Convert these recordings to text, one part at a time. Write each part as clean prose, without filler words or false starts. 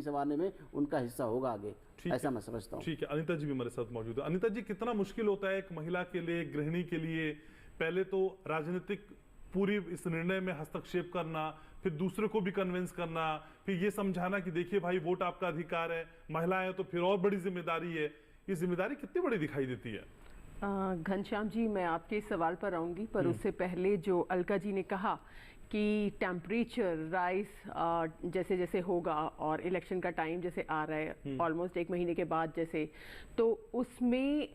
संवारने में उनका हिस्सा होगा आगे, ऐसा मैं समझता हूँ। ठीक है, अनीता जी भी हमारे साथ मौजूद है। अनीता जी, कितना मुश्किल होता है एक महिला के लिए, गृहिणी के लिए, पहले तो राजनीतिक पूरी इस निर्णय में हस्तक्षेप करना, फिर दूसरे को भी कन्विंस करना, फिर ये समझाना कि देखिए भाई वोट आपका अधिकार है, महिलाएं तो फिर और बड़ी जिम्मेदारी है। ये जिम्मेदारी कितनी बड़ी दिखाई देती है? घनश्याम जी, मैं आपके सवाल पर आऊंगी, पर उससे पहले जो अलका जी ने कहा कि टेम्परेचर राइज जैसे जैसे होगा और इलेक्शन का टाइम जैसे आ रहा है ऑलमोस्ट 1 महीने के बाद जैसे, तो उसमें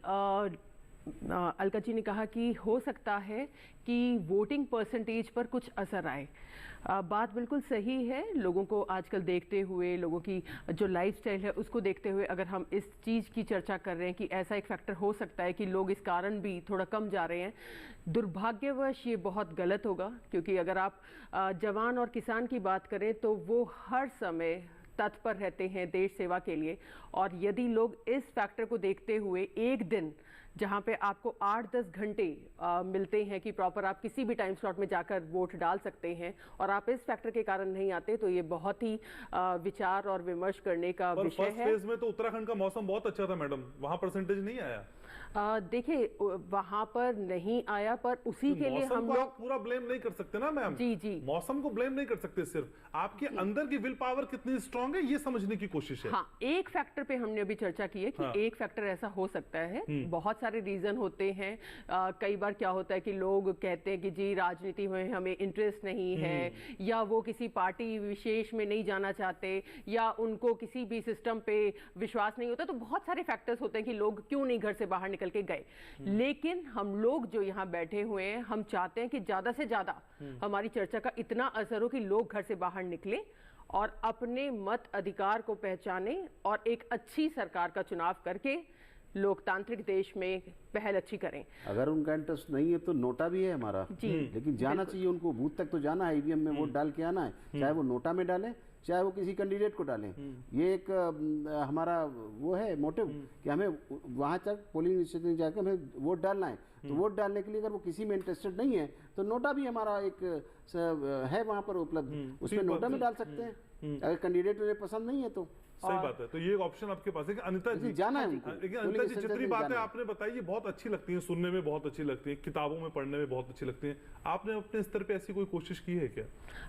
अलका जी ने कहा कि हो सकता है कि वोटिंग परसेंटेज पर कुछ असर आए। बात बिल्कुल सही है। लोगों को आजकल देखते हुए, लोगों की जो लाइफस्टाइल है उसको देखते हुए, अगर हम इस चीज़ की चर्चा कर रहे हैं कि ऐसा एक फैक्टर हो सकता है कि लोग इस कारण भी थोड़ा कम जा रहे हैं, दुर्भाग्यवश ये बहुत गलत होगा। क्योंकि अगर आप जवान और किसान की बात करें तो वो हर समय तत्पर रहते हैं देश सेवा के लिए, और यदि लोग इस फैक्टर को देखते हुए एक दिन जहां पे आपको 8-10 घंटे मिलते हैं कि प्रॉपर आप किसी भी टाइम स्लॉट में जाकर वोट डाल सकते हैं, और आप इस फैक्टर के कारण नहीं आते, तो ये बहुत ही विचार और विमर्श करने का विषय है। फर्स्ट फेज में तो उत्तराखंड का मौसम बहुत अच्छा था मैडम, वहां परसेंटेज नहीं आया। देखिए वहां पर नहीं आया, पर उसी के लिए हम लोग पूरा ब्लेम नहीं कर सकते ना मैम। जी जी, मौसम को ब्लेम नहीं कर सकते, सिर्फ आपके अंदर की विल पावर कितनी स्ट्रांग है ये समझने की कोशिश है। हाँ, एक फैक्टर पे हमने अभी चर्चा की है कि एक फैक्टर ऐसा हो सकता है। बहुत सारे रीजन होते हैं। कई बार क्या होता है कि लोग कहते हैं कि जी राजनीति में हमें इंटरेस्ट नहीं है, या वो किसी पार्टी विशेष में नहीं जाना चाहते, या उनको किसी भी सिस्टम पे विश्वास नहीं होता। तो बहुत सारे फैक्टर्स होते हैं कि लोग क्यों नहीं घर से बाहर निकल के गए। लेकिन हम लोग जो यहाँ बैठे हुए हैं, हम चाहते हैं कि ज्यादा से ज्यादा हमारी चर्चा का इतना असर हो कि लोग घर से बाहर निकले और अपने मत अधिकार को पहचाने और एक अच्छी सरकार का चुनाव करके लोकतांत्रिक देश में पहल अच्छी करें। अगर उनका इंटरेस्ट नहीं है तो नोटा भी है हमारा, लेकिन जाना चाहिए उनको, बूथ तक तो जाना है, ईवीएम में वोट डाल के आना है, चाहे वो नोटा में डालें चाहे वो किसी कैंडिडेट को डालें। ये एक हमारा वो है मोटिव कि हमें वहाँ तक पोलिंग स्टेशन जाकर हमें वोट डालना है। तो वोट डालने के लिए अगर वो किसी में इंटरेस्टेड नहीं है तो नोटा भी हमारा एक है वहाँ पर उपलब्ध, उसमें नोटा में डाल सकते हैं। अगर कैंडिडेट उन्हें पसंद नहीं है तो सही बात है। तो ये एक ऑप्शन आपके पास है कि अनीता जी जाना है। लेकिन अनीता जी, जितनी बातें आपने बताई ये बहुत अच्छी लगती हैं, सुनने में बहुत अच्छी लगती हैं, किताबों में पढ़ने में बहुत अच्छी लगती हैं। आपने अपने स्तर पे ऐसी कोई कोशिश की है क्या?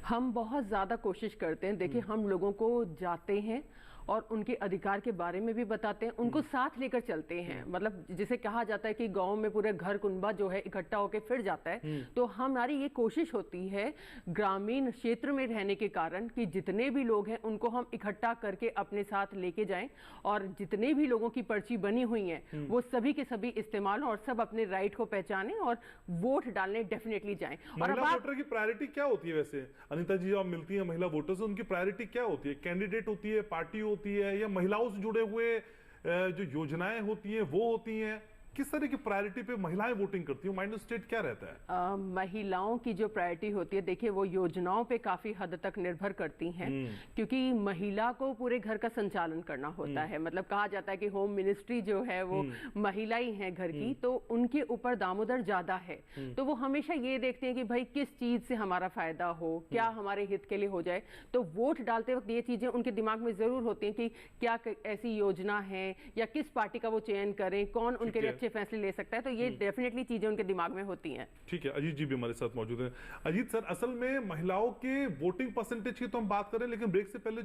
हम बहुत ज्यादा कोशिश करते हैं। देखिए हम लोगों को जाते हैं और उनके अधिकार के बारे में भी बताते हैं, उनको साथ लेकर चलते हैं। मतलब जिसे कहा जाता है कि गांव में पूरे घर कुनबा जो है इकट्ठा होकर फिर जाता है, तो हमारी ये कोशिश होती है ग्रामीण क्षेत्र में रहने के कारण कि जितने भी लोग हैं उनको हम इकट्ठा करके अपने साथ लेके जाएं, और जितने भी लोगों की पर्ची बनी हुई है वो सभी के सभी इस्तेमाल हो और सब अपने राइट को पहचानें और वोट डालने डेफिनेटली जाएं। और महिला वोटर की प्रायोरिटी क्या होती है वैसे अनीता जी, आप मिलती है महिला वोटर्स, उनकी प्रायोरिटी क्या होती है? कैंडिडेट होती है, पार्टी होती है, या महिलाओं से जुड़े हुए जो योजनाएं होती हैं वो होती हैं? किस तरह की प्रायोरिटी पे महिलाएं वोटिंग करती हैं? माइंड स्टेट क्या रहता है? महिलाओं की जो प्रायोरिटी होती है, देखिए वो योजनाओं पे काफी हद तक निर्भर करती हैं, क्योंकि महिला को पूरे घर का संचालन करना होता है। मतलब कहा जाता है कि होम मिनिस्ट्री जो है वो महिला ही है घर की, तो उनके ऊपर दामोदर ज्यादा है। तो वो हमेशा ये देखते हैं कि भाई किस चीज से हमारा फायदा हो, क्या हमारे हित के लिए हो जाए। तो वोट डालते वक्त ये चीजें उनके दिमाग में जरूर होती हैं कि क्या ऐसी योजना है, या किस पार्टी का वो चयन करें, कौन उनके लिए फैसले ले सकता है। तो ये डेफिनेटली चीजें उनके दिमाग में होती हैं। ठीक है, अजीत जी भी हमारे साथ मौजूद हैं। अजीत सर, असल में महिलाओं के वोटिंग परसेंटेज की तो हम बात करें, लेकिन ब्रेक से पहले